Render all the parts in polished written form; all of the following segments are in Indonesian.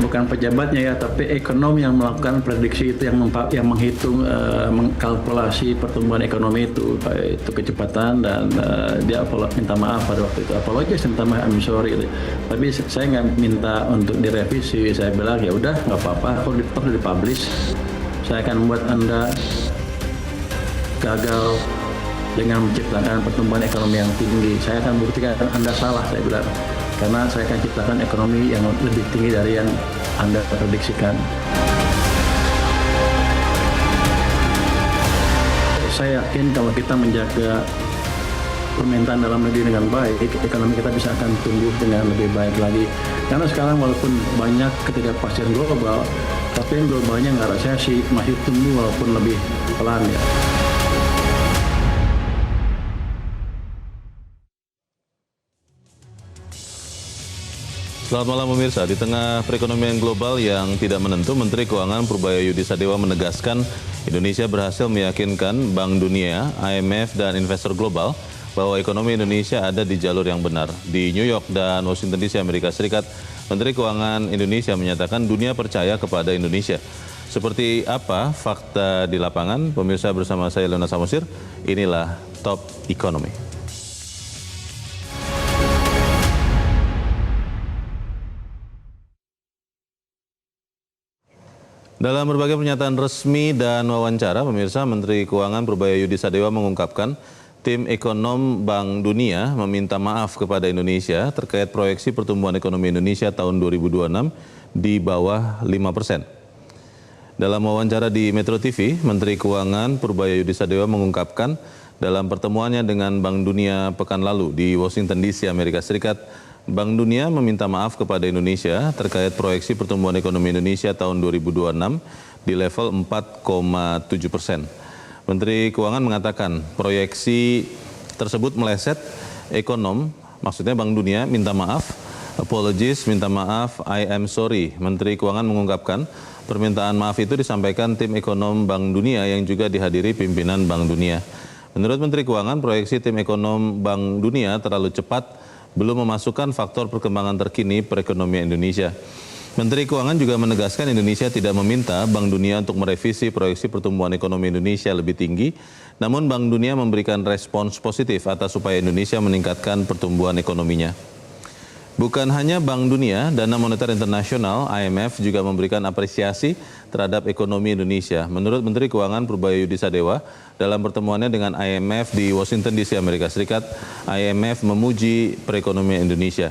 bukan pejabatnya ya, tapi ekonom yang melakukan prediksi itu, yang menghitung, mengkalkulasi pertumbuhan ekonomi itu kecepatan, dan dia minta maaf pada waktu itu, apologies, minta maaf, I'm sorry gitu. Tapi saya nggak minta untuk direvisi, saya bilang ya udah nggak apa-apa, kalau dipublish, saya akan membuat Anda gagal dengan menciptakan pertumbuhan ekonomi yang tinggi. Saya akan buktikan Anda salah, saya bilang. Karena saya akan ciptakan ekonomi yang lebih tinggi dari yang Anda prediksikan. Saya yakin kalau kita menjaga permintaan dalam negeri dengan baik, ekonomi kita bisa akan tumbuh dengan lebih baik lagi. Karena sekarang walaupun banyak ketidakpastian global, tapi yang globalnya nggak resesi, masih tumbuh walaupun lebih pelan ya. Selamat malam pemirsa. Di tengah perekonomian global yang tidak menentu, Menteri Keuangan Purbaya Yudi Sadewa menegaskan Indonesia berhasil meyakinkan Bank Dunia, IMF, dan investor global bahwa ekonomi Indonesia ada di jalur yang benar. Di New York dan Washington DC, Amerika Serikat, Menteri Keuangan Indonesia menyatakan dunia percaya kepada Indonesia. Seperti apa fakta di lapangan? Pemirsa, bersama saya Leona Samosir, inilah Top Economy. Dalam berbagai pernyataan resmi dan wawancara, pemirsa, Menteri Keuangan Purbaya Yudi Sadewa mengungkapkan tim ekonom Bank Dunia meminta maaf kepada Indonesia terkait proyeksi pertumbuhan ekonomi Indonesia tahun 2026 di bawah 5%. Dalam wawancara di Metro TV, Menteri Keuangan Purbaya Yudi Sadewa mengungkapkan dalam pertemuannya dengan Bank Dunia pekan lalu di Washington DC, Amerika Serikat, Bank Dunia meminta maaf kepada Indonesia terkait proyeksi pertumbuhan ekonomi Indonesia tahun 2026 di level 4,7%. Menteri Keuangan mengatakan proyeksi tersebut meleset. Ekonom, maksudnya Bank Dunia, minta maaf, apologies, minta maaf, I am sorry. Menteri Keuangan mengungkapkan permintaan maaf itu disampaikan tim ekonom Bank Dunia yang juga dihadiri pimpinan Bank Dunia. Menurut Menteri Keuangan, proyeksi tim ekonom Bank Dunia terlalu cepat, belum memasukkan faktor perkembangan terkini perekonomian Indonesia. Menteri Keuangan juga menegaskan Indonesia tidak meminta Bank Dunia untuk merevisi proyeksi pertumbuhan ekonomi Indonesia lebih tinggi, namun Bank Dunia memberikan respons positif atas upaya Indonesia meningkatkan pertumbuhan ekonominya. Bukan hanya Bank Dunia, Dana Moneter Internasional (IMF) juga memberikan apresiasi terhadap ekonomi Indonesia. Menurut Menteri Keuangan Purbaya Yudi Sadewa, dalam pertemuannya dengan IMF di Washington DC, Amerika Serikat, IMF memuji perekonomian Indonesia.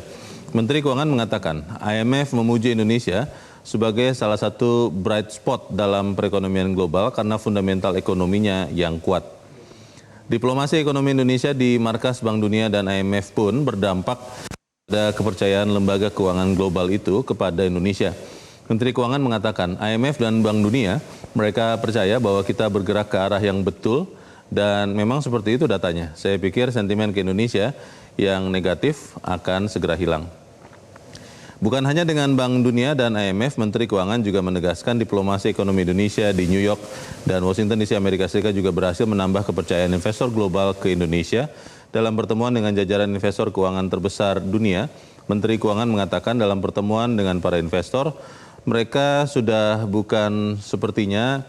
Menteri Keuangan mengatakan IMF memuji Indonesia sebagai salah satu bright spot dalam perekonomian global karena fundamental ekonominya yang kuat. Diplomasi ekonomi Indonesia di markas Bank Dunia dan IMF pun berdampak pada kepercayaan lembaga keuangan global itu kepada Indonesia. Menteri Keuangan mengatakan IMF dan Bank Dunia, mereka percaya bahwa kita bergerak ke arah yang betul dan memang seperti itu datanya. Saya pikir sentimen ke Indonesia yang negatif akan segera hilang. Bukan hanya dengan Bank Dunia dan IMF, Menteri Keuangan juga menegaskan diplomasi ekonomi Indonesia di New York dan Washington DC, Amerika Serikat juga berhasil menambah kepercayaan investor global ke Indonesia. Dalam pertemuan dengan jajaran investor keuangan terbesar dunia, Menteri Keuangan mengatakan dalam pertemuan dengan para investor, mereka sudah bukan sepertinya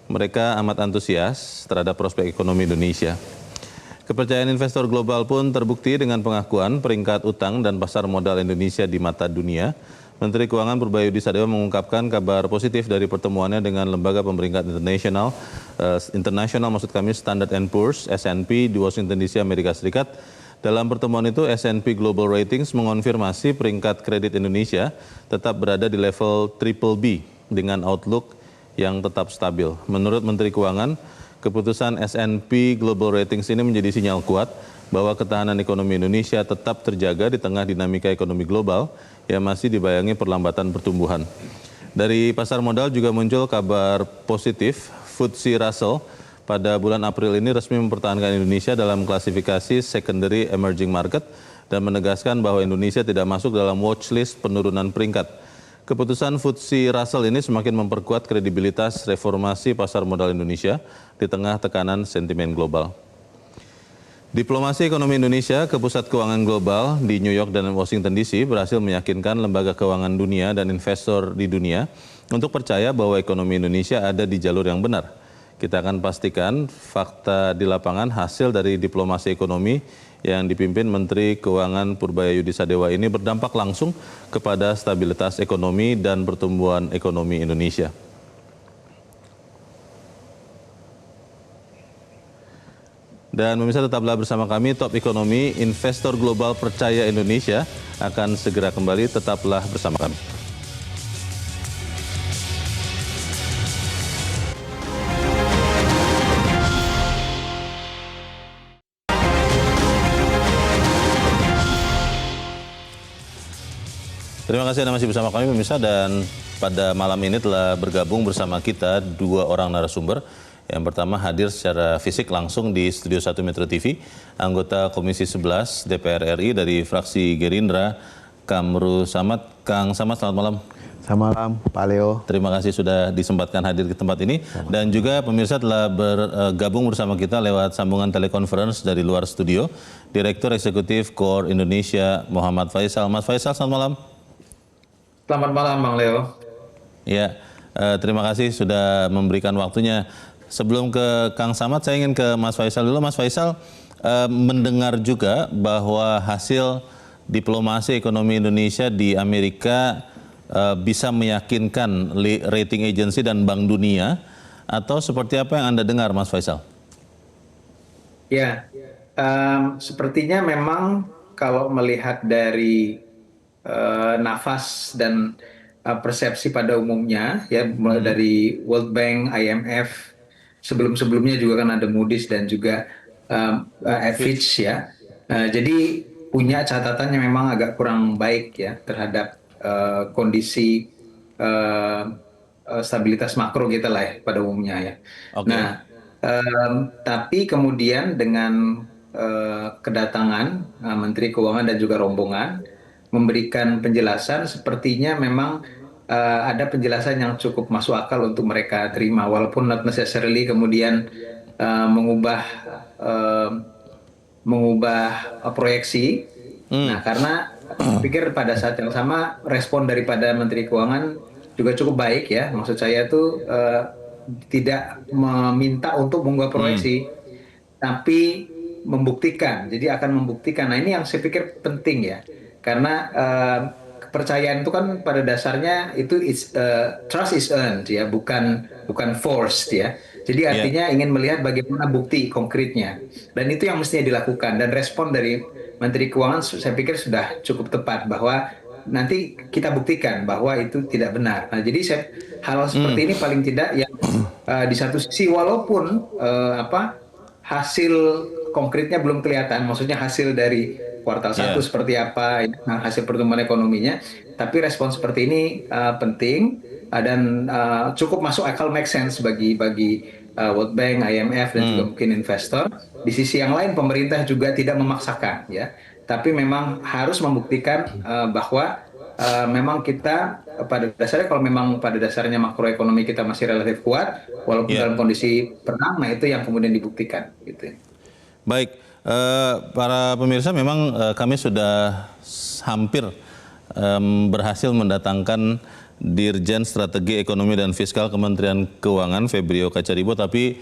mereka amat antusias terhadap prospek ekonomi Indonesia. Kepercayaan investor global pun terbukti dengan pengakuan peringkat utang dan pasar modal Indonesia di mata dunia. Menteri Keuangan Purbaya Yudi Sadewa mengungkapkan kabar positif dari pertemuannya dengan lembaga pemeringkat internasional maksud kami Standard & Poor's (S&P) di Washington DC, Amerika Serikat. Dalam pertemuan itu, S&P Global Ratings mengonfirmasi peringkat kredit Indonesia tetap berada di level BBB dengan outlook yang tetap stabil. Menurut Menteri Keuangan, keputusan S&P Global Ratings ini menjadi sinyal kuat bahwa ketahanan ekonomi Indonesia tetap terjaga di tengah dinamika ekonomi global yang masih dibayangi perlambatan pertumbuhan. Dari pasar modal juga muncul kabar positif. FTSE Russell pada bulan April ini resmi mempertahankan Indonesia dalam klasifikasi Secondary Emerging Market dan menegaskan bahwa Indonesia tidak masuk dalam watchlist penurunan peringkat. Keputusan FTSE Russell ini semakin memperkuat kredibilitas reformasi pasar modal Indonesia di tengah tekanan sentimen global. Diplomasi ekonomi Indonesia ke pusat keuangan global di New York dan Washington DC berhasil meyakinkan lembaga keuangan dunia dan investor di dunia untuk percaya bahwa ekonomi Indonesia ada di jalur yang benar. Kita akan pastikan fakta di lapangan hasil dari diplomasi ekonomi yang dipimpin Menteri Keuangan Purbaya Yudi Sadewa ini berdampak langsung kepada stabilitas ekonomi dan pertumbuhan ekonomi Indonesia. Dan pemirsa, tetaplah bersama kami, Top Ekonomi, investor global percaya Indonesia akan segera kembali, tetaplah bersama kami. Terima kasih Anda masih bersama kami pemirsa, dan pada malam ini telah bergabung bersama kita dua orang narasumber. Yang pertama hadir secara fisik langsung di Studio 1 Metro TV, anggota Komisi 11 DPR RI dari fraksi Gerindra, Kamru Samad. Kang Samad, selamat malam. Selamat malam, Pak Leo. Terima kasih sudah disempatkan hadir di tempat ini. Dan juga pemirsa telah bergabung bersama kita lewat sambungan telekonferensi dari luar studio, Direktur Eksekutif Core Indonesia, Muhammad Faisal. Mas Faisal, selamat malam. Selamat malam, Bang Leo. Ya, terima kasih sudah memberikan waktunya. Sebelum ke Kang Samad, saya ingin ke Mas Faisal dulu. Mas Faisal, mendengar juga bahwa hasil diplomasi ekonomi Indonesia di Amerika bisa meyakinkan rating agency dan Bank Dunia, atau seperti apa yang Anda dengar, Mas Faisal? Ya, sepertinya memang kalau melihat dari nafas dan persepsi pada umumnya, ya mulai dari World Bank, IMF, sebelum-sebelumnya juga kan ada Moody's dan juga Fitch ya. Jadi punya catatannya memang agak kurang baik ya terhadap kondisi stabilitas makro kita lah ya pada umumnya ya. Okay. Nah, tapi kemudian dengan kedatangan Menteri Keuangan dan juga rombongan memberikan penjelasan, sepertinya memang ada penjelasan yang cukup masuk akal untuk mereka terima, walaupun not necessarily kemudian mengubah proyeksi. Nah, karena pikir pada saat yang sama respon daripada Menteri Keuangan juga cukup baik ya. Maksud saya itu tidak meminta untuk mengubah proyeksi, tapi membuktikan. Jadi akan membuktikan. Nah, ini yang saya pikir penting ya, karena kepercayaan itu kan pada dasarnya itu trust is earned ya, bukan forced ya. Jadi artinya ingin melihat bagaimana bukti konkretnya, dan itu yang mestinya dilakukan. Dan respon dari Menteri Keuangan saya pikir sudah cukup tepat, bahwa nanti kita buktikan bahwa itu tidak benar. Nah, jadi hal seperti ini paling tidak yang di satu sisi walaupun hasil konkretnya belum kelihatan, maksudnya hasil dari kuartal 1 seperti apa, hasil pertumbuhan ekonominya, tapi respon seperti ini penting dan cukup masuk akal, make sense bagi World Bank, IMF dan juga mungkin investor. Di sisi yang lain pemerintah juga tidak memaksakan ya, tapi memang harus membuktikan bahwa memang kita pada dasarnya, kalau memang pada dasarnya makroekonomi kita masih relatif kuat walaupun dalam kondisi perang, nah itu yang kemudian dibuktikan gitu. Baik. Para pemirsa, memang kami sudah hampir berhasil mendatangkan Dirjen Strategi Ekonomi dan Fiskal Kementerian Keuangan, Febrio Kacaribo, tapi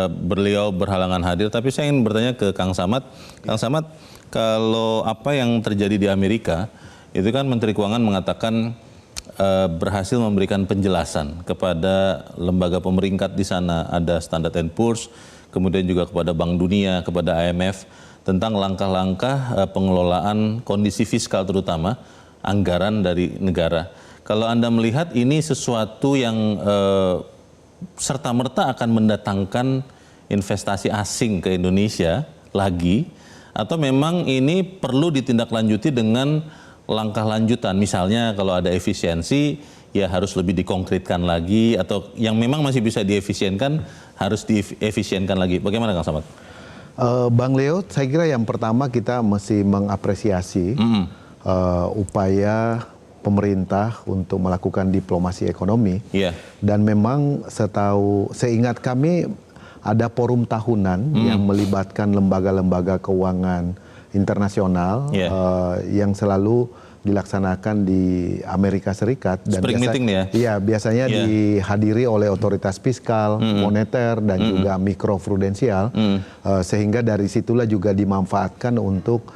beliau berhalangan hadir. Tapi saya ingin bertanya ke Kang Samad. Kang Samad, kalau apa yang terjadi di Amerika, itu kan Menteri Keuangan mengatakan berhasil memberikan penjelasan kepada lembaga pemeringkat di sana, ada Standard & Poor's, kemudian juga kepada Bank Dunia, kepada IMF, tentang langkah-langkah pengelolaan kondisi fiskal, terutama anggaran dari negara. Kalau Anda melihat ini sesuatu yang serta-merta akan mendatangkan investasi asing ke Indonesia lagi, atau memang ini perlu ditindaklanjuti dengan langkah lanjutan, misalnya kalau ada efisiensi, ya harus lebih dikonkretkan lagi, atau yang memang masih bisa diefisienkan harus diefisienkan lagi. Bagaimana Kang Samad? Bang Leo, saya kira yang pertama kita mesti mengapresiasi upaya pemerintah untuk melakukan diplomasi ekonomi. Dan memang seingat kami ada forum tahunan yang melibatkan lembaga-lembaga keuangan internasional yang selalu dilaksanakan di Amerika Serikat dan Spring meeting nih ya? Iya, biasanya dihadiri oleh otoritas fiskal, moneter dan juga mikroprudensial, sehingga dari situlah juga dimanfaatkan untuk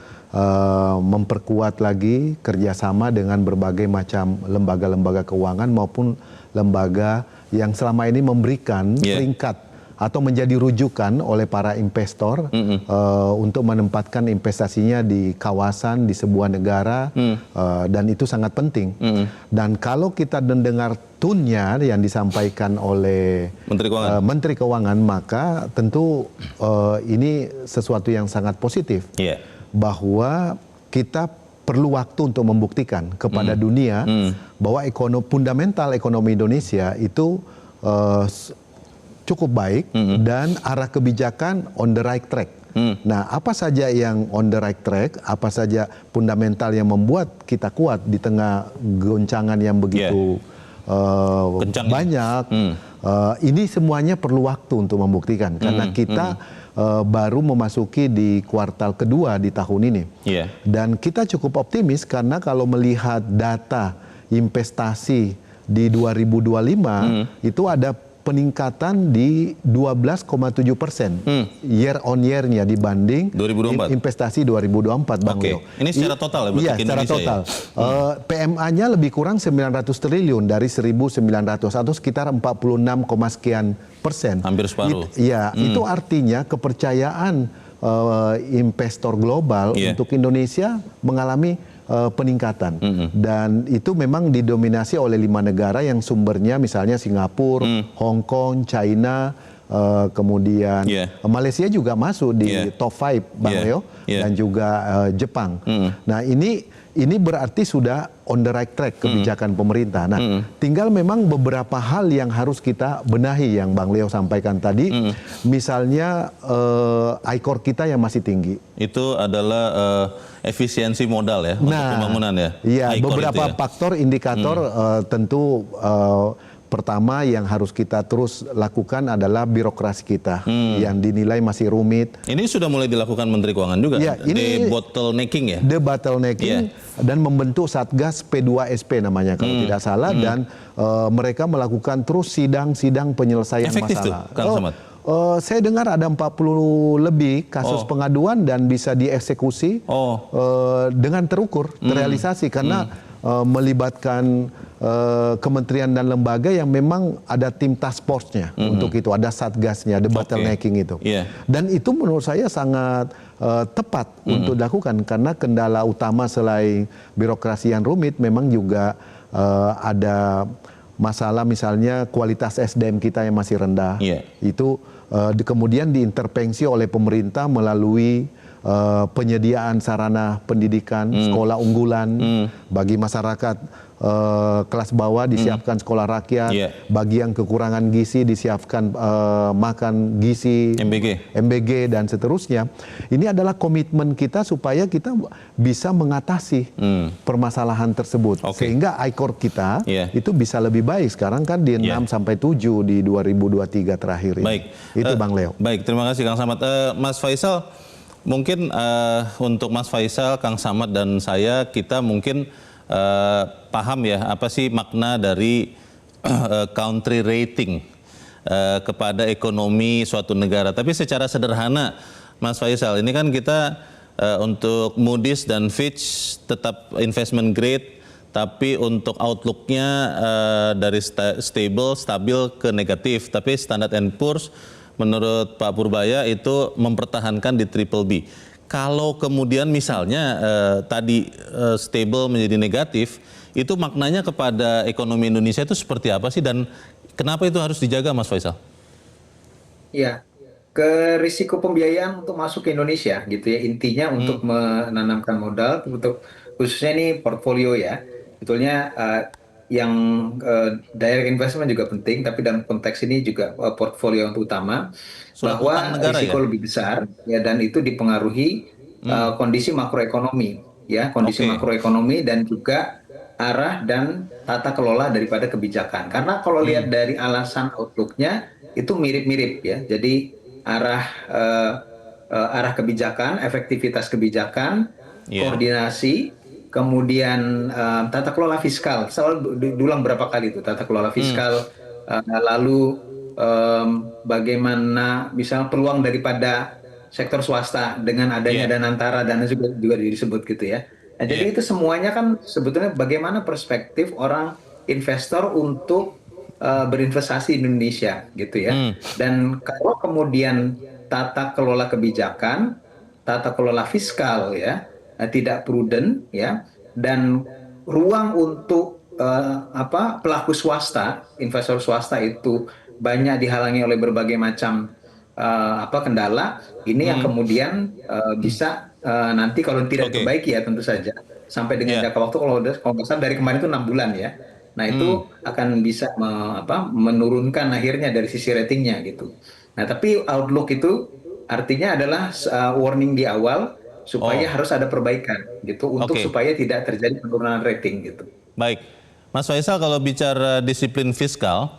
memperkuat lagi kerjasama dengan berbagai macam lembaga-lembaga keuangan maupun lembaga yang selama ini memberikan peringkat atau menjadi rujukan oleh para investor untuk menempatkan investasinya di kawasan, di sebuah negara, dan itu sangat penting. Dan kalau kita mendengar tone-nya yang disampaikan oleh Menteri Keuangan, maka tentu ini sesuatu yang sangat positif, bahwa kita perlu waktu untuk membuktikan kepada dunia bahwa fundamental ekonomi Indonesia itu cukup baik dan arah kebijakan on the right track. Nah, apa saja yang on the right track, apa saja fundamental yang membuat kita kuat di tengah goncangan yang begitu banyak, ini semuanya perlu waktu untuk membuktikan karena kita baru memasuki di kuartal kedua di tahun ini. Dan kita cukup optimis karena kalau melihat data investasi di 2025 itu ada peningkatan di 12,7% year on year-nya dibanding 2024. Investasi 2024, Bang Leo. Ini secara total ya? Iya, secara total. PMA-nya lebih kurang 900 triliun dari 1.900 atau sekitar 46, sekian persen. Hampir separuh. Itu artinya kepercayaan investor global untuk Indonesia mengalami peningkatan. Dan itu memang didominasi oleh 5 negara yang sumbernya misalnya Singapura, Hong Kong, China, kemudian Malaysia juga masuk di top 5, Bang Leo, dan juga Jepang. Nah, ini berarti sudah on the right track kebijakan pemerintah. Nah, tinggal memang beberapa hal yang harus kita benahi yang Bang Leo sampaikan tadi. Misalnya ICOR kita yang masih tinggi. Itu adalah efisiensi modal ya untuk pembangunan ya? Iya, beberapa faktor indikator tentu pertama yang harus kita terus lakukan adalah birokrasi kita yang dinilai masih rumit. Ini sudah mulai dilakukan Menteri Keuangan juga, ini bottlenecking ya? Bottlenecking dan membentuk Satgas P2SP namanya kalau tidak salah, dan mereka melakukan terus sidang-sidang penyelesaian masalah. Kang Samad? Saya dengar ada 40 lebih kasus pengaduan dan bisa dieksekusi dengan terukur, terrealisasi karena melibatkan kementerian dan lembaga yang memang ada tim task force-nya untuk itu, ada satgasnya, ada bottlenecking itu. Dan itu menurut saya sangat tepat untuk dilakukan karena kendala utama selain birokrasi yang rumit memang juga ada masalah misalnya kualitas SDM kita yang masih rendah. Itu kemudian diintervensi oleh pemerintah melalui penyediaan sarana pendidikan, sekolah unggulan bagi masyarakat kelas bawah disiapkan sekolah rakyat, bagi yang kekurangan gizi disiapkan makan gizi, MBG dan seterusnya. Ini adalah komitmen kita supaya kita bisa mengatasi permasalahan tersebut sehingga ICOR kita itu bisa lebih baik. Sekarang kan di 6 sampai 7 di 2023 terakhir ini. Baik. Itu Bang Leo. Baik, terima kasih Kang Samad. Mas Faisal, mungkin untuk Mas Faisal, Kang Samad dan saya, kita mungkin paham ya apa sih makna dari country rating kepada ekonomi suatu negara. Tapi secara sederhana, Mas Faisal, ini kan kita untuk Moody's dan Fitch tetap investment grade, tapi untuk outlook-nya dari stabil ke negatif. Tapi Standard & Poor's menurut Pak Purbaya itu mempertahankan di triple B. Kalau kemudian misalnya tadi stable menjadi negatif, itu maknanya kepada ekonomi Indonesia itu seperti apa sih dan kenapa itu harus dijaga, Mas Faisal? Ya, ke risiko pembiayaan untuk masuk ke Indonesia gitu ya, intinya untuk menanamkan modal untuk khususnya ini portfolio ya. Sebetulnya yang direct investment juga penting, tapi dalam konteks ini juga portfolio yang utama, bahwa risiko lebih besar ya, dan itu dipengaruhi kondisi makroekonomi ya, kondisi makroekonomi dan juga arah dan tata kelola daripada kebijakan. Karena kalau lihat dari alasan outlook-nya itu mirip-mirip ya. Jadi arah kebijakan, efektivitas kebijakan, Iya. koordinasi, kemudian tata kelola fiskal. Selalu diulang berapa kali itu tata kelola fiskal, lalu bagaimana misalnya peluang daripada sektor swasta dengan adanya Iya. dana antara, dana juga disebut gitu ya. Nah, jadi Iya. itu semuanya kan sebetulnya bagaimana perspektif orang investor untuk berinvestasi di Indonesia gitu ya. Dan kalau kemudian tata kelola kebijakan, tata kelola fiskal ya tidak prudent ya, dan ruang untuk pelaku swasta, investor swasta itu banyak dihalangi oleh berbagai macam kendala, ini yang kemudian bisa nanti kalau tidak Oke. diperbaiki ya tentu saja sampai dengan Ya. jangka waktu kalau nggak salah dari kemarin itu 6 bulan ya. Nah itu akan bisa menurunkan akhirnya dari sisi ratingnya gitu. Nah tapi outlook itu artinya adalah warning di awal supaya Oh, harus ada perbaikan gitu untuk oke. supaya tidak terjadi penurunan rating gitu. Baik. Mas Faisal, kalau bicara disiplin fiskal,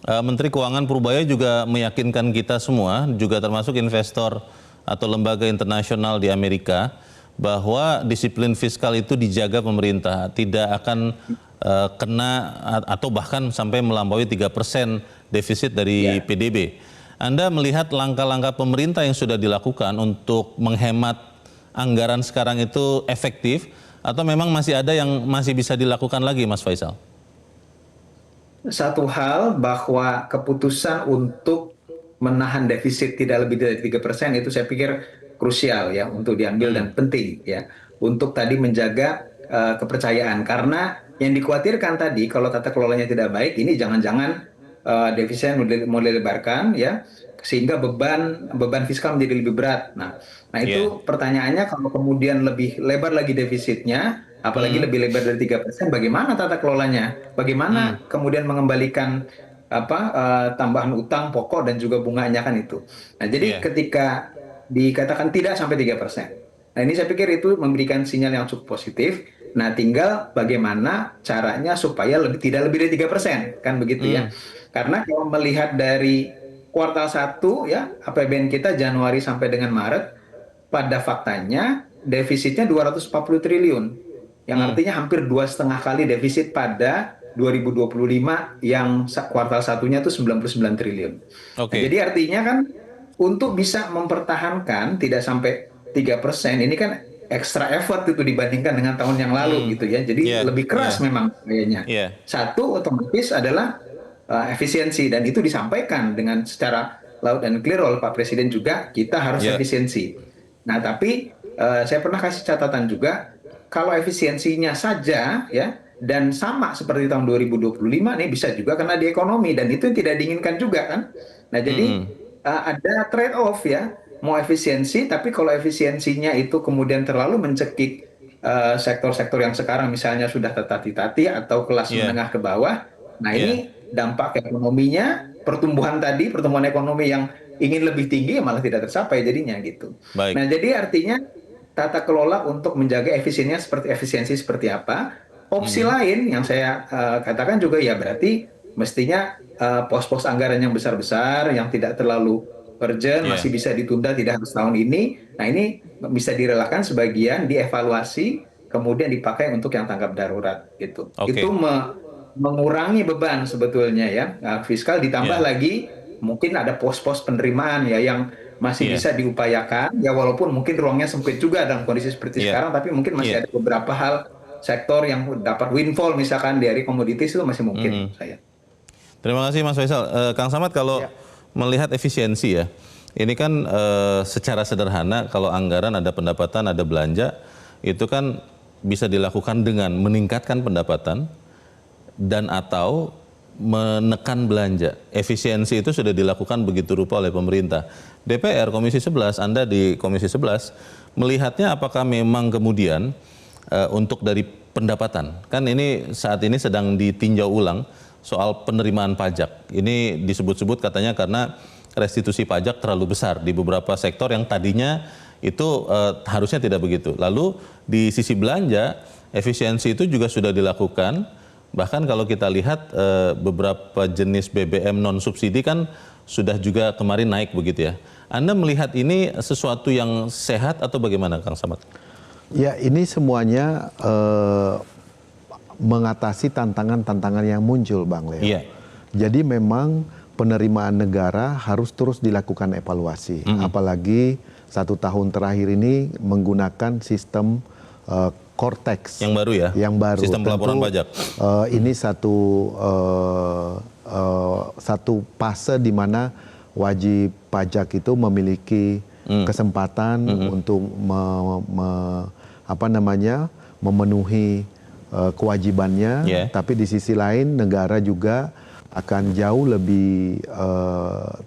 Menteri Keuangan Purbaya juga meyakinkan kita semua, juga termasuk investor atau lembaga internasional di Amerika, bahwa disiplin fiskal itu dijaga pemerintah, tidak akan kena atau bahkan sampai melampaui 3% defisit dari PDB. Anda melihat langkah-langkah pemerintah yang sudah dilakukan untuk menghemat anggaran sekarang itu efektif, atau memang masih ada yang masih bisa dilakukan lagi, Mas Faisal? Satu hal bahwa keputusan untuk menahan defisit tidak lebih dari 3% itu saya pikir krusial ya untuk diambil dan penting ya untuk tadi menjaga kepercayaan, karena yang dikhawatirkan tadi kalau tata kelolanya tidak baik ini jangan-jangan defisit mau dilebarkan ya sehingga beban fiskal menjadi lebih berat. Nah itu pertanyaannya, kalau kemudian lebih lebar lagi defisitnya, apalagi lebih lebar dari 3%, bagaimana tata kelolanya? Bagaimana kemudian mengembalikan tambahan utang pokok dan juga bunganya kan itu. Nah, jadi ketika dikatakan tidak sampai 3%. Nah, ini saya pikir itu memberikan sinyal yang cukup positif. Nah, tinggal bagaimana caranya supaya tidak lebih dari 3%, kan begitu ya. Karena kalau melihat dari kuartal 1 ya, APBN kita Januari sampai dengan Maret, pada faktanya defisitnya 240 triliun. Yang artinya hampir 2,5 kali defisit pada 2025 yang kuartal satunya itu 99 triliun. Nah, jadi artinya kan untuk bisa mempertahankan tidak sampai 3%, ini kan extra effort itu dibandingkan dengan tahun yang lalu gitu ya. Jadi lebih keras memang kayaknya. Satu otomatis adalah efisiensi, dan itu disampaikan dengan secara loud and clear oleh Pak Presiden juga, kita harus efisiensi. Nah, tapi saya pernah kasih catatan juga, kalau efisiensinya saja ya dan sama seperti tahun 2025 nih bisa juga kena di ekonomi, dan itu yang tidak diinginkan juga kan. Nah, jadi ada trade off ya, mau efisiensi tapi kalau efisiensinya itu kemudian terlalu mencekik sektor-sektor yang sekarang misalnya sudah tertati-tati atau kelas menengah ke bawah. Nah, ini dampak ekonominya, pertumbuhan ekonomi yang ingin lebih tinggi malah tidak tercapai jadinya gitu. Nah, jadi artinya tata kelola untuk menjaga efisiensi seperti apa. Opsi lain yang saya katakan juga ya berarti mestinya pos-pos anggaran yang besar-besar yang tidak terlalu urgent masih bisa ditunda, tidak harus tahun ini. Nah, ini bisa direlakan sebagian, dievaluasi, kemudian dipakai untuk yang tanggap darurat gitu. Itu mengurangi beban sebetulnya ya fiskal, ditambah lagi mungkin ada pos-pos penerimaan ya yang masih bisa diupayakan ya, walaupun mungkin ruangnya sempit juga dalam kondisi seperti sekarang, tapi mungkin masih ada beberapa hal sektor yang dapat windfall misalkan dari komoditis itu masih mungkin saya. Terima kasih Mas Faisal. Kang Samad, kalau melihat efisiensi ya, ini kan secara sederhana kalau anggaran ada pendapatan ada belanja, itu kan bisa dilakukan dengan meningkatkan pendapatan dan atau menekan belanja. Efisiensi itu sudah dilakukan begitu rupa oleh pemerintah. DPR Komisi 11, Anda di Komisi 11, melihatnya apakah memang kemudian untuk dari pendapatan, kan ini saat ini sedang ditinjau ulang soal penerimaan pajak. Ini disebut-sebut katanya karena restitusi pajak terlalu besar di beberapa sektor yang tadinya itu harusnya tidak begitu. Lalu di sisi belanja, efisiensi itu juga sudah dilakukan Bahkan kalau kita lihat beberapa jenis BBM non subsidi kan sudah juga kemarin naik begitu ya. Anda melihat ini sesuatu yang sehat atau bagaimana, Kang Samad? Ya, ini semuanya mengatasi tantangan-tantangan yang muncul, Bang Leo. Iya. Jadi memang penerimaan negara harus terus dilakukan evaluasi. Apalagi 1 tahun terakhir ini menggunakan sistem Cortex. Yang baru ya? Yang baru. Sistem pelaporan Tentu, pajak. ini satu fase di mana wajib pajak itu memiliki kesempatan untuk memenuhi kewajibannya, tapi di sisi lain negara juga akan jauh lebih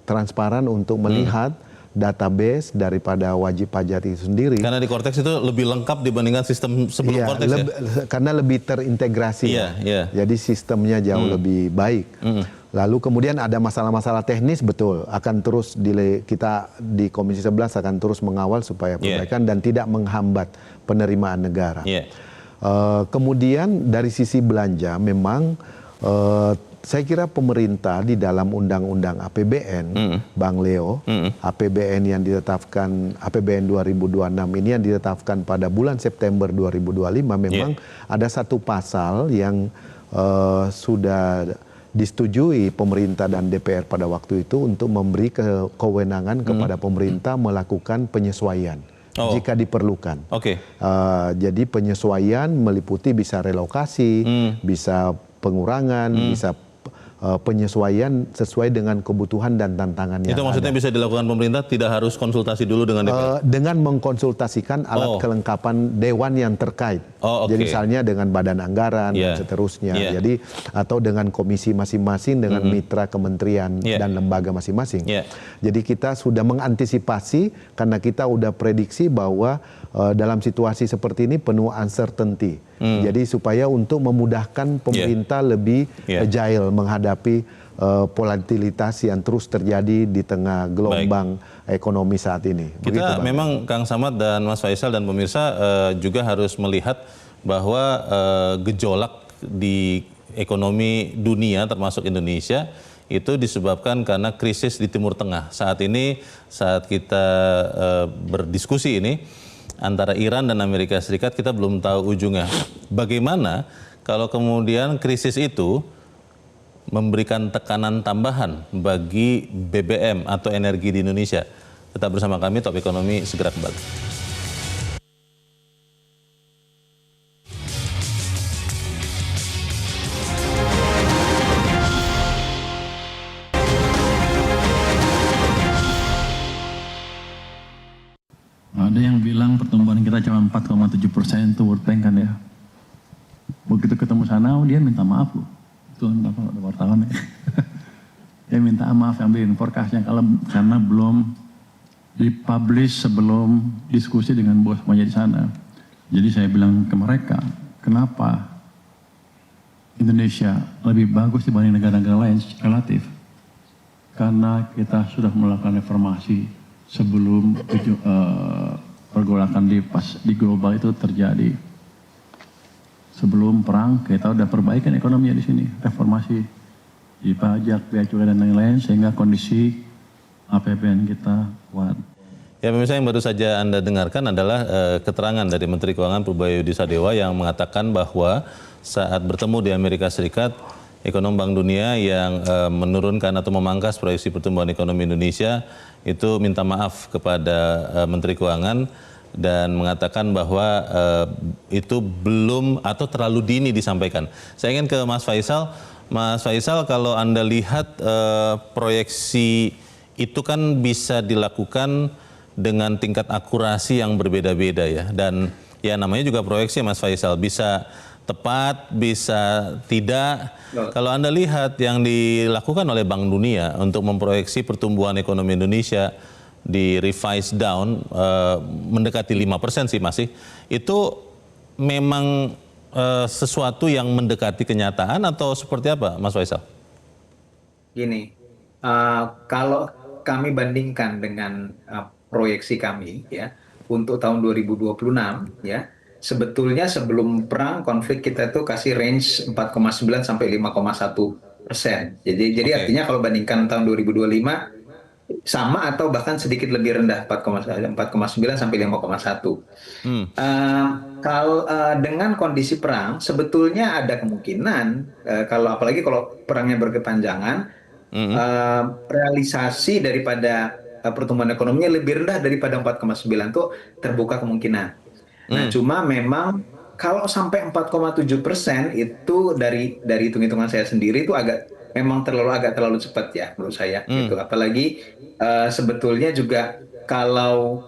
transparan untuk melihat database daripada wajib pajak itu sendiri. Karena di Cortex itu lebih lengkap dibandingkan sistem sebelum Cortex ya? Karena lebih terintegrasi. Iya. Jadi sistemnya jauh lebih baik. Lalu kemudian ada masalah-masalah teknis, betul. Akan terus kita di Komisi 11 akan terus mengawal supaya perbaikan dan tidak menghambat penerimaan negara. Kemudian dari sisi belanja memang saya kira pemerintah di dalam undang-undang APBN, Bang Leo, APBN yang ditetapkan, APBN 2026 ini yang ditetapkan pada bulan September 2025, memang ada satu pasal yang sudah disetujui pemerintah dan DPR pada waktu itu untuk memberi kewenangan kepada pemerintah melakukan penyesuaian jika diperlukan. Jadi penyesuaian meliputi bisa relokasi, bisa pengurangan, bisa penyesuaian sesuai dengan kebutuhan dan tantangan yang Itu maksudnya ada. bisa dilakukan pemerintah, tidak harus konsultasi dulu dengan DPR? Dengan mengkonsultasikan alat kelengkapan dewan yang terkait. Jadi misalnya dengan badan anggaran dan seterusnya. Jadi atau dengan komisi masing-masing, dengan mitra kementerian dan lembaga masing-masing. Jadi kita sudah mengantisipasi karena kita udah prediksi bahwa dalam situasi seperti ini penuh uncertainty. Jadi supaya untuk memudahkan pemerintah lebih agile menghadapi volatilitas yang terus terjadi di tengah gelombang ekonomi saat ini. Kita memang Kang Samad dan Mas Faisal dan pemirsa juga harus melihat bahwa gejolak di ekonomi dunia termasuk Indonesia itu disebabkan karena krisis di Timur Tengah. Saat ini saat kita berdiskusi ini antara Iran dan Amerika Serikat, kita belum tahu ujungnya. Bagaimana kalau kemudian krisis itu memberikan tekanan tambahan bagi BBM atau energi di Indonesia? Tetap bersama kami, Top Ekonomi segera kembali. Ada yang bilang pertumbuhan kita cuma 4,7% itu World Bank kan ya. Begitu ketemu sana, dia minta maaf loh. Itu entah apa ada wartawan ya. Dia minta maaf ambilin forecastnya karena belum dipublish sebelum diskusi dengan bos semuanya di sana. Jadi saya bilang ke mereka, kenapa Indonesia lebih bagus dibanding negara-negara lain relatif? Karena kita sudah melakukan reformasi sebelum pergolakan di global itu terjadi. Sebelum perang kita udah perbaikan ekonominya di sini, reformasi di pajak, bea cukai dan lain-lain sehingga kondisi APBN kita kuat. Ya pemirsa, yang baru saja Anda dengarkan adalah keterangan dari Menteri Keuangan Purbaya Yudisadewa yang mengatakan bahwa saat bertemu di Amerika Serikat, ekonom Bank Dunia yang menurunkan atau memangkas proyeksi pertumbuhan ekonomi Indonesia itu minta maaf kepada Menteri Keuangan dan mengatakan bahwa itu belum atau terlalu dini disampaikan. Saya ingin ke Mas Faisal. Mas Faisal, kalau Anda lihat proyeksi itu kan bisa dilakukan dengan tingkat akurasi yang berbeda-beda ya. Dan ya namanya juga proyeksi Mas Faisal, bisa tepat, bisa tidak. Kalau Anda lihat yang dilakukan oleh Bank Dunia untuk memproyeksi pertumbuhan ekonomi Indonesia di revise down mendekati 5% sih masih, itu memang sesuatu yang mendekati kenyataan atau seperti apa Mas Faisal? Gini, kalau kami bandingkan dengan proyeksi kami ya untuk tahun 2026 ya, sebetulnya sebelum perang konflik kita tuh kasih range 4,9 sampai 5,1%. Jadi Oke. artinya kalau bandingkan tahun 2025 sama atau bahkan sedikit lebih rendah 4,9 sampai 5,1. Hmm. Kalau dengan kondisi perang sebetulnya ada kemungkinan kalau apalagi kalau perangnya berkepanjangan realisasi daripada pertumbuhan ekonominya lebih rendah daripada 4,9 tuh terbuka kemungkinan. Nah, cuma memang kalau sampai 4,7% itu dari hitung-hitungan saya sendiri itu memang agak terlalu cepat ya menurut saya gitu. Apalagi sebetulnya juga kalau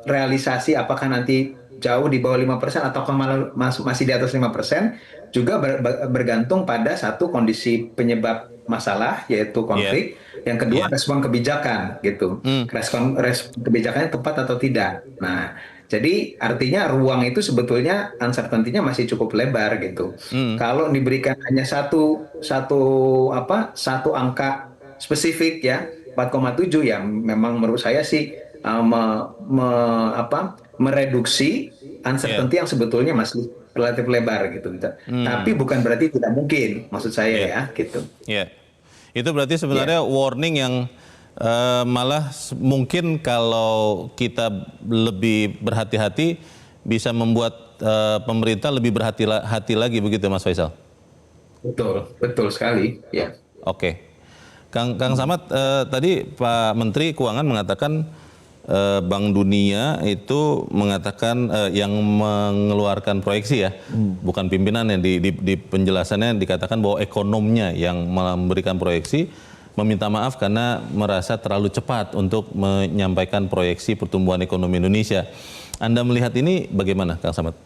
realisasi apakah nanti jauh di bawah 5% atau malah masih di atas 5% juga bergantung pada satu kondisi penyebab masalah yaitu konflik, yang kedua respon kebijakan gitu. Respon kebijakannya tepat atau tidak. Nah, jadi artinya ruang itu sebetulnya uncertainty-nya masih cukup lebar gitu. Kalau diberikan hanya satu angka spesifik ya 4,7 ya memang menurut saya sih mereduksi uncertainty yang sebetulnya masih relatif lebar gitu. Tapi bukan berarti tidak mungkin maksud saya ya gitu. Ya. Itu berarti sebenarnya warning yang malah mungkin kalau kita lebih berhati-hati bisa membuat pemerintah lebih berhati-hati lagi begitu Mas Faisal? Betul sekali ya. Oke. Kang Samad, tadi Pak Menteri Keuangan mengatakan Bank Dunia itu mengatakan yang mengeluarkan proyeksi ya, bukan pimpinannya, di penjelasannya dikatakan bahwa ekonomnya yang memberikan proyeksi meminta maaf karena merasa terlalu cepat untuk menyampaikan proyeksi pertumbuhan ekonomi Indonesia. Anda melihat ini bagaimana, Kang Samad?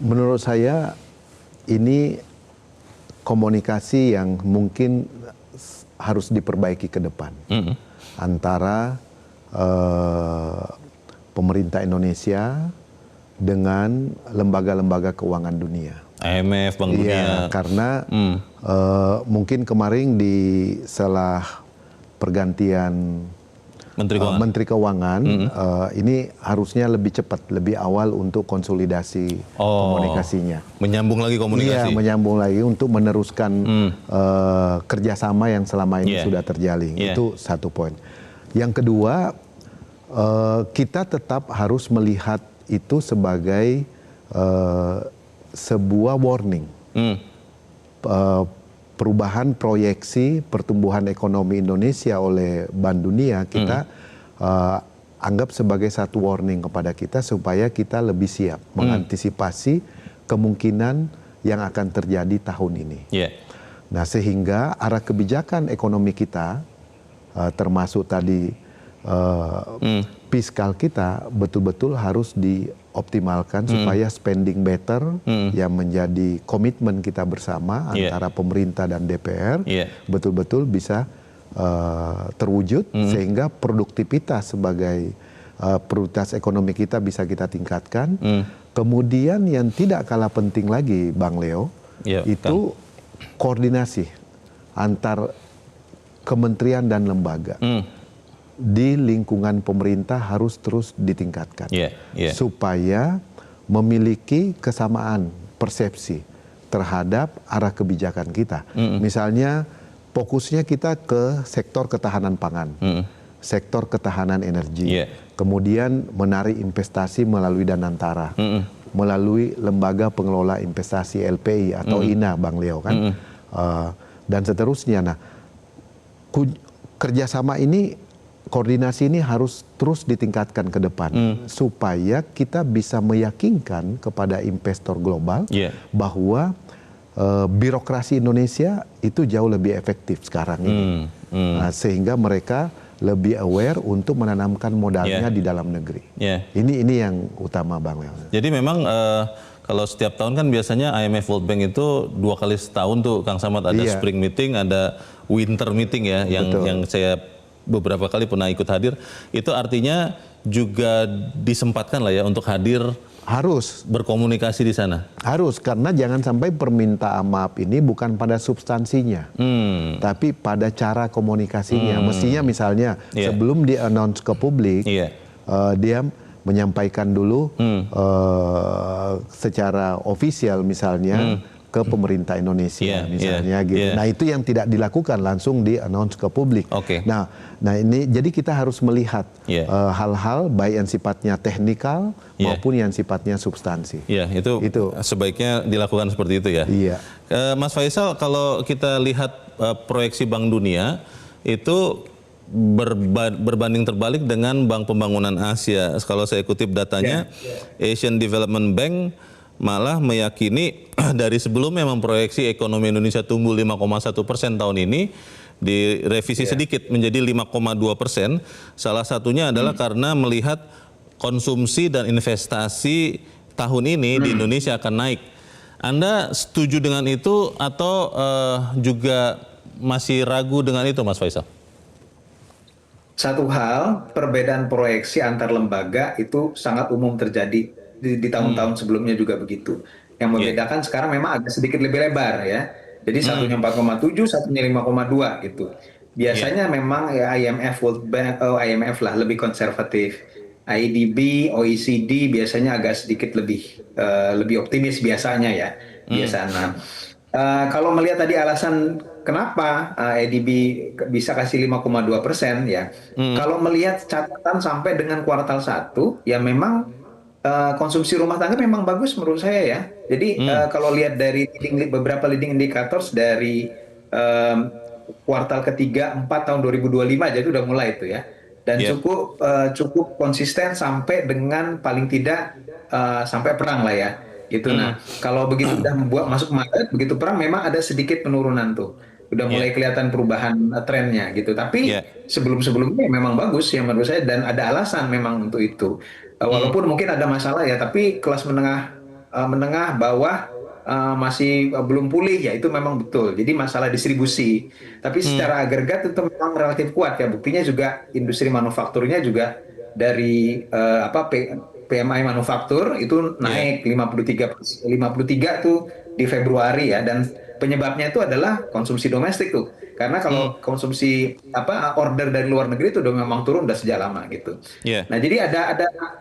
Menurut saya ini komunikasi yang mungkin harus diperbaiki ke depan antara pemerintah Indonesia dengan lembaga-lembaga keuangan dunia. IMF, Bank Dunia. Iya, karena mungkin kemarin setelah pergantian Menteri Keuangan ini harusnya lebih cepat, lebih awal untuk konsolidasi komunikasinya. Menyambung lagi komunikasi. Iya, menyambung lagi untuk meneruskan kerjasama yang selama ini sudah terjalin. Itu satu poin. Yang kedua, kita tetap harus melihat itu sebagai sebuah warning. Perubahan proyeksi pertumbuhan ekonomi Indonesia oleh Bank Dunia kita anggap sebagai satu warning kepada kita supaya kita lebih siap mengantisipasi kemungkinan yang akan terjadi tahun ini. Nah, sehingga arah kebijakan ekonomi kita termasuk tadi fiskal kita betul-betul harus dioptimalkan supaya spending better yang menjadi komitmen kita bersama antara pemerintah dan DPR betul-betul bisa terwujud sehingga produktivitas sebagai prioritas ekonomi kita bisa kita tingkatkan. Kemudian yang tidak kalah penting lagi Bang Leo itu koordinasi antar kementerian dan lembaga di lingkungan pemerintah harus terus ditingkatkan supaya memiliki kesamaan persepsi terhadap arah kebijakan kita. Misalnya fokusnya kita ke sektor ketahanan pangan, sektor ketahanan energi, kemudian menarik investasi melalui Danantara, melalui lembaga pengelola investasi LPI atau INA Bang Leo kan, dan seterusnya. Nah, kerjasama ini, koordinasi ini harus terus ditingkatkan ke depan supaya kita bisa meyakinkan kepada investor global bahwa birokrasi Indonesia itu jauh lebih efektif sekarang ini. Nah, sehingga mereka lebih aware untuk menanamkan modalnya di dalam negeri. Ini yang utama Bang Leo. Jadi memang kalau setiap tahun kan biasanya IMF World Bank itu 2 kali setahun tuh Kang Samad, ada spring meeting, ada winter meeting ya, yang saya beberapa kali pernah ikut hadir. Itu artinya juga disempatkan lah ya untuk hadir, harus berkomunikasi di sana. Harus, karena jangan sampai permintaan maaf ini bukan pada substansinya, tapi pada cara komunikasinya. Mestinya misalnya sebelum di-announce ke publik, dia menyampaikan dulu secara ofisial misalnya ke pemerintah Indonesia misalnya gitu. Nah itu yang tidak dilakukan, langsung di-announce ke publik. Nah ini jadi kita harus melihat hal-hal baik yang sifatnya teknikal maupun yang sifatnya substansi. Itu sebaiknya dilakukan seperti itu ya. Mas Faisal, kalau kita lihat proyeksi Bank Dunia itu berbanding terbalik dengan Bank Pembangunan Asia. Kalau saya kutip datanya, Asian Development Bank malah meyakini dari sebelumnya memproyeksi ekonomi Indonesia tumbuh 5,1% tahun ini, direvisi sedikit menjadi 5,2%. Salah satunya adalah karena melihat konsumsi dan investasi tahun ini di Indonesia akan naik. Anda setuju dengan itu atau juga masih ragu dengan itu, Mas Faisal? Satu hal, perbedaan proyeksi antar lembaga itu sangat umum terjadi di tahun-tahun sebelumnya juga begitu. Yang membedakan sekarang memang agak sedikit lebih lebar ya. Jadi satunya 4,7, satunya 5,2 gitu. Biasanya memang ya IMF, World Bank, IMF lah lebih konservatif. IDB, OECD biasanya agak sedikit lebih optimis biasanya ya. Biasanya. Kalau melihat tadi alasan kenapa IDB bisa kasih 5,2% ya. Kalau melihat catatan sampai dengan kuartal 1 ya memang konsumsi rumah tangga memang bagus menurut saya ya. Jadi kalau lihat dari beberapa leading indicators dari kuartal ketiga 4 tahun 2025 jadi udah mulai itu ya. Dan cukup konsisten sampai dengan paling tidak sampai perang lah ya. Gitu. Nah, kalau begitu udah masuk Maret, begitu perang memang ada sedikit penurunan tuh. Udah mulai kelihatan perubahan trennya gitu. Tapi sebelum-sebelumnya memang bagus ya menurut saya dan ada alasan memang untuk itu. Walaupun mungkin ada masalah ya, tapi kelas menengah bawah masih belum pulih ya itu memang betul. Jadi masalah distribusi. Tapi secara agregat itu memang relatif kuat ya. Buktinya juga industri manufakturnya juga dari PMI manufaktur itu naik 53 tuh di Februari ya dan penyebabnya itu adalah konsumsi domestik tuh. Karena kalau konsumsi order dari luar negeri itu udah memang turun udah sejak lama gitu. Nah, jadi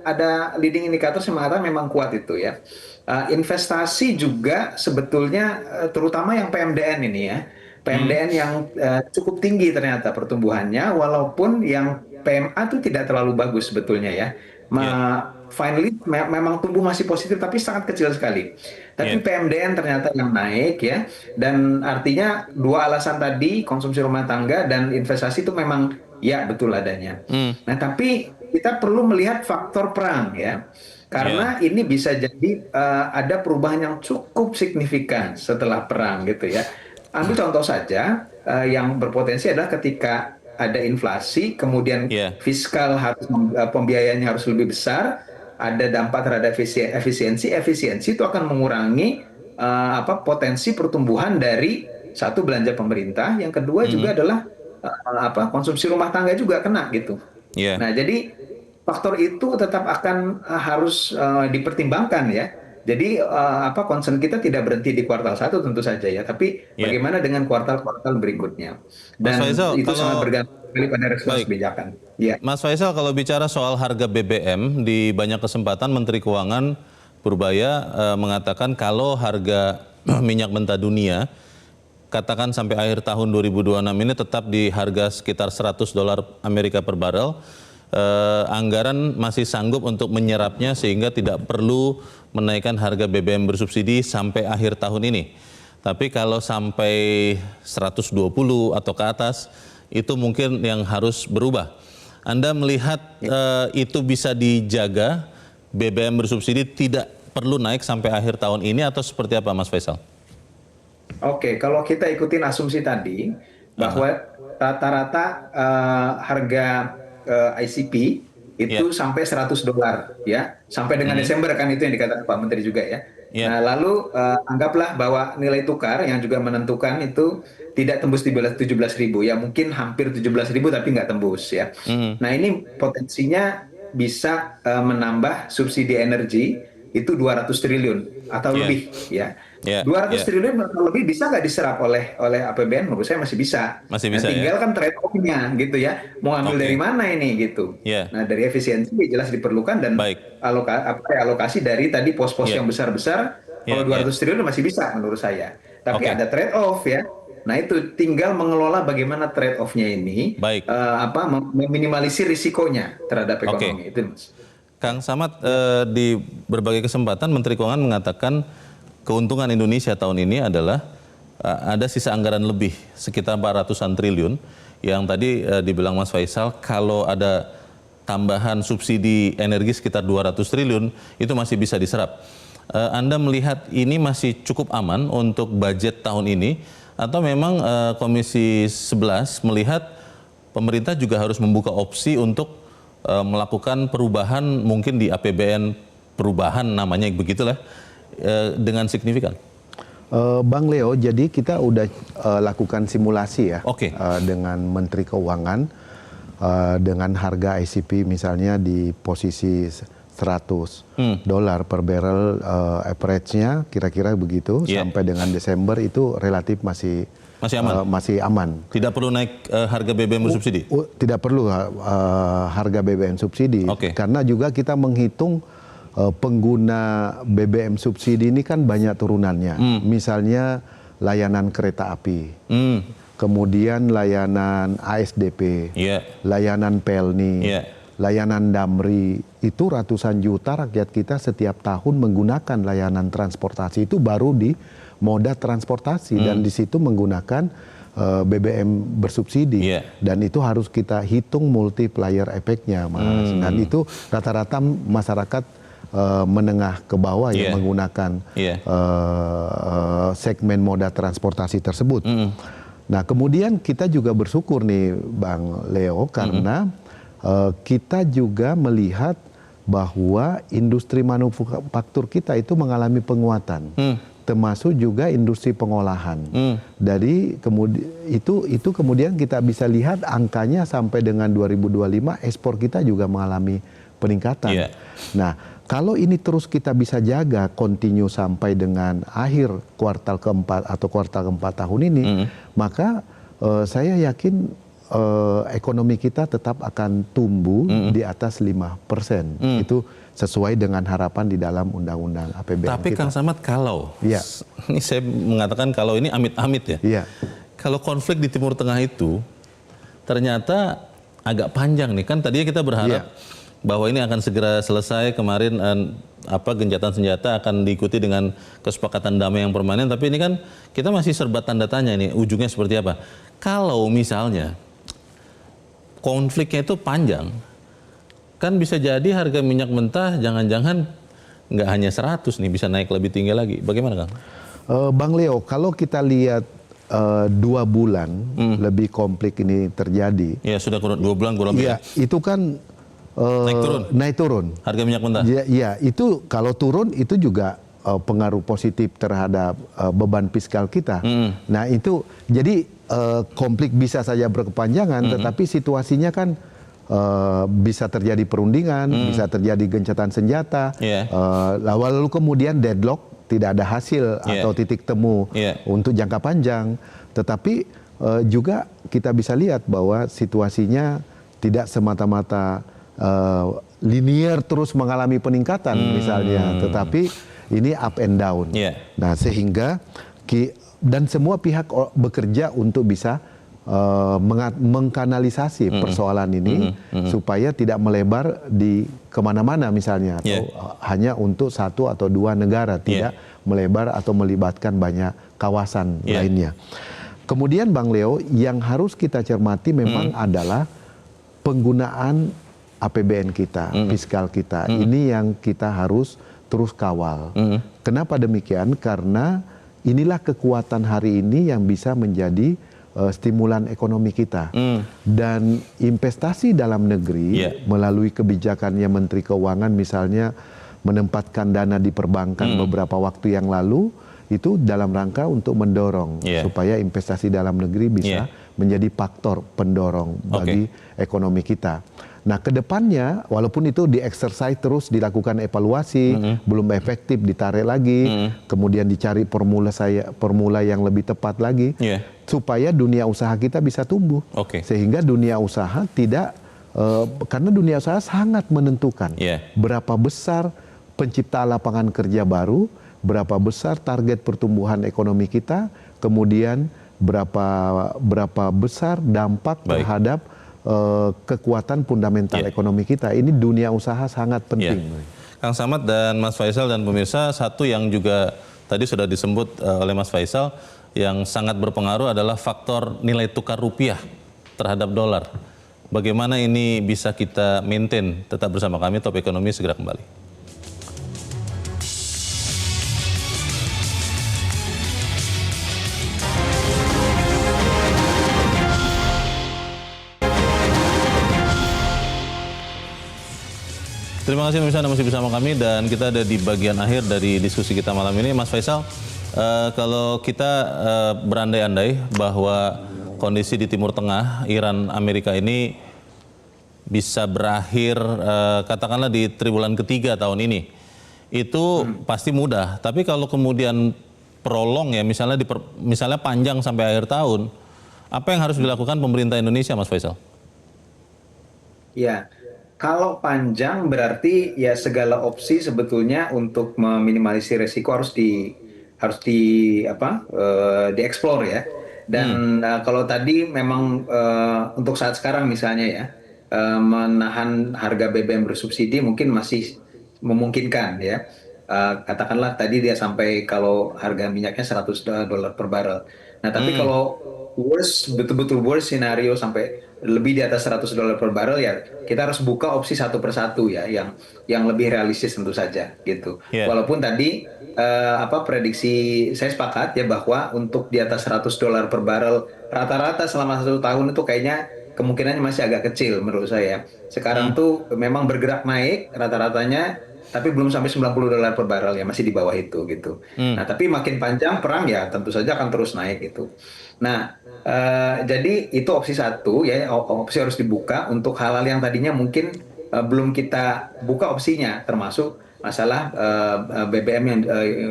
ada leading indicator yang mengatakan memang kuat itu ya. Investasi juga sebetulnya terutama yang PMDN ini ya. PMDN yang cukup tinggi ternyata pertumbuhannya walaupun yang PMA itu tidak terlalu bagus sebetulnya ya. Finally memang tumbuh masih positif tapi sangat kecil sekali. Tapi PMDN ternyata yang naik ya. Dan artinya dua alasan tadi konsumsi rumah tangga dan investasi itu memang ya betul adanya. Nah tapi kita perlu melihat faktor perang ya. Karena ini bisa jadi ada perubahan yang cukup signifikan setelah perang gitu ya. Ambil contoh saja yang berpotensi adalah ketika ada inflasi, kemudian fiskal harus pembiayaannya harus lebih besar, ada dampak terhadap efisiensi itu akan mengurangi potensi pertumbuhan dari satu belanja pemerintah, yang kedua juga adalah konsumsi rumah tangga juga kena gitu. Nah jadi faktor itu tetap akan harus dipertimbangkan ya. Jadi concern kita tidak berhenti di kuartal 1 tentu saja ya, tapi bagaimana dengan kuartal-kuartal berikutnya. Dan Mas Faisal, itu sangat bergantung pada respons kebijakan. Mas Faisal, kalau bicara soal harga BBM, di banyak kesempatan Menteri Keuangan Purbaya mengatakan kalau harga minyak mentah dunia, katakan sampai akhir tahun 2026 ini tetap di harga sekitar $100 Amerika per barel, anggaran masih sanggup untuk menyerapnya sehingga tidak perlu menaikkan harga BBM bersubsidi sampai akhir tahun ini. Tapi kalau sampai 120 atau ke atas, itu mungkin yang harus berubah. Anda melihat itu bisa dijaga, BBM bersubsidi tidak perlu naik sampai akhir tahun ini atau seperti apa, Mas Faisal? Oke, kalau kita ikutin asumsi tadi, bahwa rata-rata harga ICP itu sampai $100 ya, sampai dengan Desember kan itu yang dikatakan Pak Menteri juga ya. Nah lalu anggaplah bahwa nilai tukar yang juga menentukan itu tidak tembus di 17.000 ya, mungkin hampir 17.000 tapi nggak tembus ya. Nah ini potensinya bisa menambah subsidi energi itu 200 triliun atau lebih ya. 200 triliun lebih bisa nggak diserap oleh APBN? Menurut saya masih bisa. Masih bisa, tinggal kan trade off-nya gitu ya. Mau ambil dari mana ini gitu. Nah, dari efisiensi jelas diperlukan dan alokasi dari tadi pos-pos yang besar-besar. Kalau 200 triliun masih bisa menurut saya. Tapi ada trade off ya. Nah, itu tinggal mengelola bagaimana trade off-nya ini meminimalisir risikonya terhadap ekonomi itu, Mas. Kang Samad, di berbagai kesempatan Menteri Keuangan mengatakan keuntungan Indonesia tahun ini adalah ada sisa anggaran lebih sekitar 400-an triliun yang tadi dibilang Mas Faisal kalau ada tambahan subsidi energi sekitar 200 triliun itu masih bisa diserap. Anda melihat ini masih cukup aman untuk budget tahun ini atau memang Komisi 11 melihat pemerintah juga harus membuka opsi untuk melakukan perubahan mungkin di APBN perubahan namanya begitulah dengan signifikan? Bang Leo, jadi kita udah lakukan simulasi ya dengan Menteri Keuangan dengan harga ICP misalnya di posisi $100 per barrel average-nya kira-kira begitu sampai dengan Desember itu relatif masih aman. Tidak perlu naik harga BBM bersubsidi? Tidak perlu harga BBM subsidi karena juga kita menghitung pengguna BBM subsidi ini kan banyak turunannya. Misalnya layanan kereta api, kemudian layanan ASDP, layanan Pelni, layanan Damri. Itu ratusan juta rakyat kita setiap tahun menggunakan layanan transportasi itu baru di moda transportasi dan di situ menggunakan BBM bersubsidi dan itu harus kita hitung multiplier efeknya, Mas. Dan itu rata-rata masyarakat menengah ke bawah yang menggunakan segmen moda transportasi tersebut. Nah, kemudian kita juga bersyukur nih Bang Leo karena kita juga melihat bahwa industri manufaktur kita itu mengalami penguatan, termasuk juga industri pengolahan. Dari itu kemudian kita bisa lihat angkanya sampai dengan 2025 ekspor kita juga mengalami peningkatan. Nah, kalau ini terus kita bisa jaga kontinu sampai dengan akhir kuartal keempat atau kuartal keempat tahun ini, maka saya yakin ekonomi kita tetap akan tumbuh di atas 5%. Itu sesuai dengan harapan di dalam undang-undang APBN. Tapi kita. Kang Samad, kalau ini saya mengatakan kalau ini amit-amit ya. Kalau konflik di Timur Tengah itu ternyata agak panjang nih, kan tadinya kita berharap bahwa ini akan segera selesai. Kemarin gencatan senjata akan diikuti dengan kesepakatan damai yang permanen, tapi ini kan kita masih serba tanda tanya ini ujungnya seperti apa. Kalau misalnya konfliknya itu panjang, kan bisa jadi harga minyak mentah jangan-jangan nggak hanya 100 nih, bisa naik lebih tinggi lagi. Bagaimana Kang? Bang Leo, kalau kita lihat 2 bulan lebih konflik ini terjadi. Ya sudah 2 bulan kurang lebih. Iya, itu kan naik turun. Harga minyak mentah. Iya, itu kalau turun itu juga pengaruh positif terhadap beban fiskal kita. Nah itu jadi konflik bisa saja berkepanjangan, tetapi situasinya kan bisa terjadi perundingan, bisa terjadi gencatan senjata, lalu kemudian deadlock, tidak ada hasil atau titik temu untuk jangka panjang. Tetapi juga kita bisa lihat bahwa situasinya tidak semata-mata linear terus mengalami peningkatan misalnya, tetapi ini up and down. Nah sehingga dan semua pihak bekerja untuk bisa mengkanalisasi persoalan ini supaya tidak melebar di kemana-mana misalnya atau hanya untuk 1 atau 2 negara, tidak melebar atau melibatkan banyak kawasan lainnya. Kemudian Bang Leo, yang harus kita cermati memang adalah penggunaan APBN kita, fiskal kita. Ini yang kita harus terus kawal. Kenapa demikian? Karena inilah kekuatan hari ini yang bisa menjadi stimulan ekonomi kita. Dan investasi dalam negeri melalui kebijakannya Menteri Keuangan misalnya menempatkan dana di perbankan beberapa waktu yang lalu, itu dalam rangka untuk mendorong supaya investasi dalam negeri bisa menjadi faktor pendorong bagi ekonomi kita. Nah, kedepannya walaupun itu di-exercise terus, dilakukan evaluasi, belum efektif ditarik lagi, kemudian dicari formula yang lebih tepat lagi, supaya dunia usaha kita bisa tumbuh, sehingga dunia usaha tidak karena dunia usaha sangat menentukan berapa besar penciptaan lapangan kerja baru, berapa besar target pertumbuhan ekonomi kita, kemudian berapa besar dampak terhadap kekuatan fundamental ekonomi kita. Ini dunia usaha sangat penting. Kang Samad dan Mas Faisal dan pemirsa, satu yang juga tadi sudah disebut oleh Mas Faisal yang sangat berpengaruh adalah faktor nilai tukar rupiah terhadap dolar. Bagaimana ini bisa kita maintain? Tetap bersama kami, Top Ekonomi segera kembali. Terima kasih pemirsa Anda masih bersama kami dan kita ada di bagian akhir dari diskusi kita malam ini. Mas Faisal, kalau kita berandai-andai bahwa kondisi di Timur Tengah, Iran, Amerika ini bisa berakhir katakanlah di triwulan ketiga tahun ini, itu pasti mudah. Tapi kalau kemudian prolong ya, misalnya panjang sampai akhir tahun, apa yang harus dilakukan pemerintah Indonesia, Mas Faisal? Ya. Kalau panjang berarti ya segala opsi sebetulnya untuk meminimalisir resiko harus dieksplor ya. Dan kalau tadi memang untuk saat sekarang misalnya ya menahan harga BBM bersubsidi mungkin masih memungkinkan ya. Katakanlah tadi dia sampai kalau harga minyaknya $100 per barrel. Nah tapi kalau betul-betul worst scenario sampai lebih di atas $100 per barrel ya kita harus buka opsi satu persatu ya yang lebih realistis tentu saja gitu. Walaupun tadi prediksi saya sepakat ya bahwa untuk di atas $100 per barrel rata-rata selama 1 tahun itu kayaknya kemungkinannya masih agak kecil menurut saya. Sekarang tuh memang bergerak naik rata-ratanya tapi belum sampai $90 per barrel ya, masih di bawah itu gitu. Nah tapi makin panjang perang ya tentu saja akan terus naik gitu. Nah jadi itu opsi satu ya, opsi harus dibuka untuk hal-hal yang tadinya mungkin belum kita buka opsinya, termasuk masalah BBM yang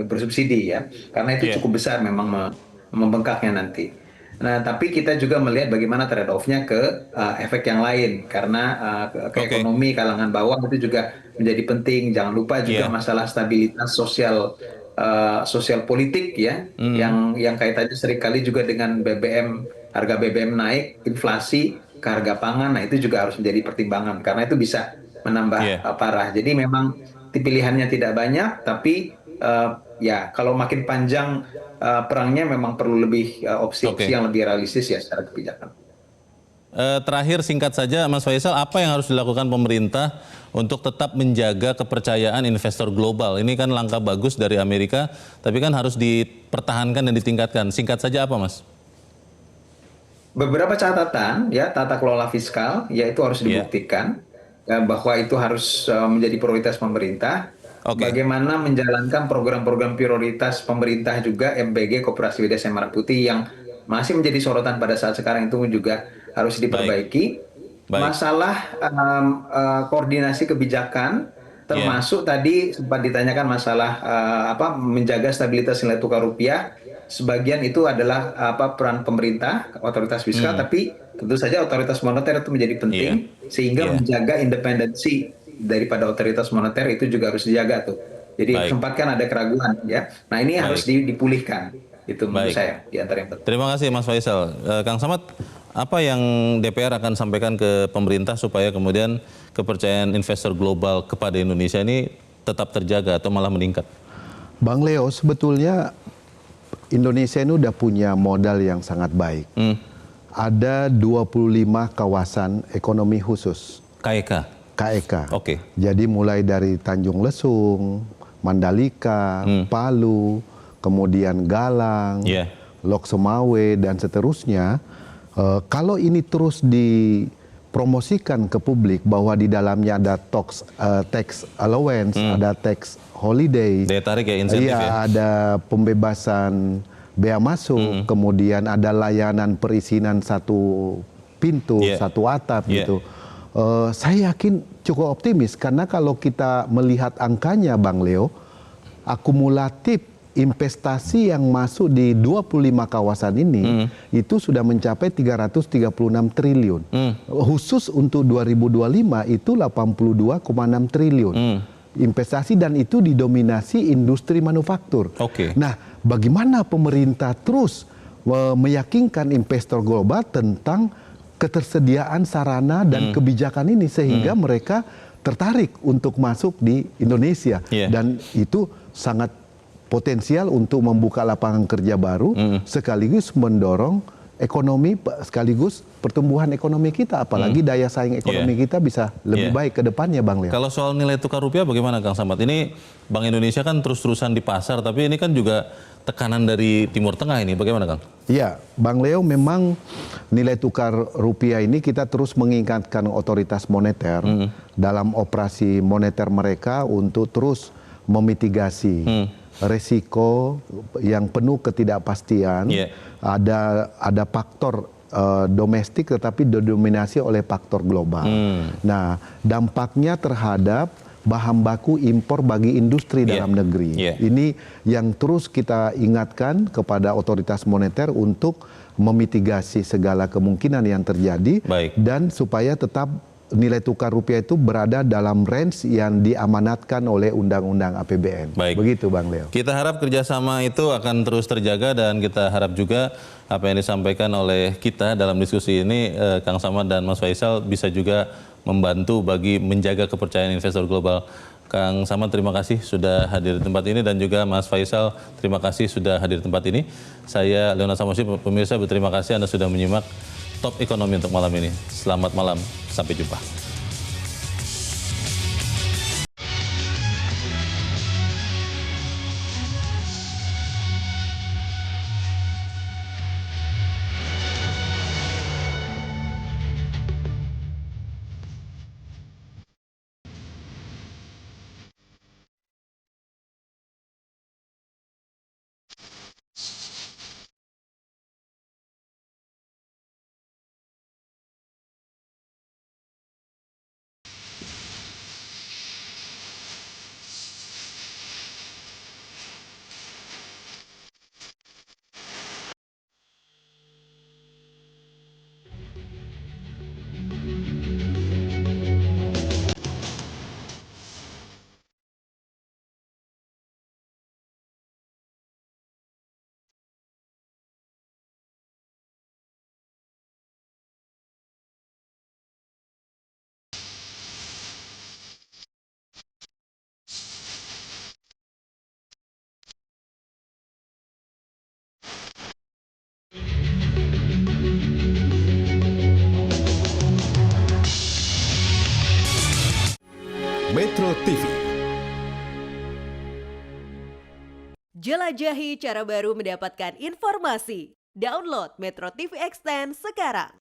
bersubsidi ya, karena itu cukup besar memang membengkaknya nanti. Nah tapi kita juga melihat bagaimana trade off-nya ke efek yang lain, karena ke ekonomi kalangan bawah itu juga menjadi penting. Jangan lupa juga masalah stabilitas sosial politik ya, yang kaitannya seringkali juga dengan BBM, harga BBM naik, inflasi ke harga pangan, nah itu juga harus menjadi pertimbangan karena itu bisa menambah parah. Jadi memang pilihannya tidak banyak, tapi ya kalau makin panjang perangnya memang perlu lebih opsi-opsi yang lebih realistis ya secara kebijakan. Terakhir singkat saja Mas Faisal, apa yang harus dilakukan pemerintah untuk tetap menjaga kepercayaan investor global? Ini kan langkah bagus dari Amerika, tapi kan harus dipertahankan dan ditingkatkan. Singkat saja apa Mas? Beberapa catatan ya, tata kelola fiskal ya itu harus dibuktikan bahwa itu harus menjadi prioritas pemerintah. Bagaimana menjalankan program-program prioritas pemerintah juga, MBG, Koperasi Desa Merah Putih yang masih menjadi sorotan pada saat sekarang itu juga harus diperbaiki. Masalah koordinasi kebijakan, termasuk tadi sempat ditanyakan masalah menjaga stabilitas nilai tukar rupiah. Sebagian itu adalah peran pemerintah, otoritas fiskal, tapi tentu saja otoritas moneter itu menjadi penting, sehingga menjaga independensi daripada otoritas moneter itu juga harus dijaga tuh. Jadi sempat kan ada keraguan ya. Nah ini harus dipulihkan. Itu menurut saya di antara yang penting. Terima kasih Mas Faisal. Kang Samad, apa yang DPR akan sampaikan ke pemerintah supaya kemudian kepercayaan investor global kepada Indonesia ini tetap terjaga atau malah meningkat? Bang Leo, sebetulnya Indonesia ini udah punya modal yang sangat baik. Ada 25 kawasan ekonomi khusus. KEK? KEK. Jadi mulai dari Tanjung Lesung, Mandalika, Palu, kemudian Galang, Lok Sumawe, dan seterusnya. Kalau ini terus dipromosikan ke publik bahwa di dalamnya ada tax allowance, ada tax holiday, daya tarik ya, insentif ya, ada pembebasan bea masuk, kemudian ada layanan perizinan satu pintu, satu atap gitu. Saya yakin cukup optimis karena kalau kita melihat angkanya Bang Leo, akumulatif investasi yang masuk di 25 kawasan ini itu sudah mencapai 336 triliun. Khusus untuk 2025 itu 82,6 triliun. Investasi dan itu didominasi industri manufaktur. Nah, bagaimana pemerintah terus meyakinkan investor global tentang ketersediaan sarana dan kebijakan ini sehingga mereka tertarik untuk masuk di Indonesia dan itu sangat potensial untuk membuka lapangan kerja baru sekaligus mendorong ekonomi sekaligus pertumbuhan ekonomi kita, apalagi daya saing ekonomi kita bisa lebih baik ke depannya Bang Leo. Kalau soal nilai tukar rupiah bagaimana Kang Samad? Ini Bank Indonesia kan terus-terusan di pasar, tapi ini kan juga tekanan dari Timur Tengah ini, bagaimana Kang? Iya, Bang Leo, memang nilai tukar rupiah ini kita terus mengingatkan otoritas moneter dalam operasi moneter mereka untuk terus memitigasi resiko yang penuh ketidakpastian. Ada faktor domestik tetapi didominasi oleh faktor global. Nah, dampaknya terhadap bahan baku impor bagi industri dalam negeri. Ini yang terus kita ingatkan kepada otoritas moneter untuk memitigasi segala kemungkinan yang terjadi dan supaya tetap nilai tukar rupiah itu berada dalam range yang diamanatkan oleh Undang-Undang APBN. Begitu Bang Leo. Kita harap kerjasama itu akan terus terjaga dan kita harap juga apa yang disampaikan oleh kita dalam diskusi ini, Kang Samad dan Mas Faisal bisa juga membantu bagi menjaga kepercayaan investor global. Kang Samad terima kasih sudah hadir di tempat ini dan juga Mas Faisal terima kasih sudah hadir di tempat ini. Saya Leonard Samosi, pemirsa berterima kasih Anda sudah menyimak Top Ekonomi untuk malam ini. Selamat malam, sampai jumpa. Metro TV. Jelajahi cara baru mendapatkan informasi. Download Metro TV Extend sekarang.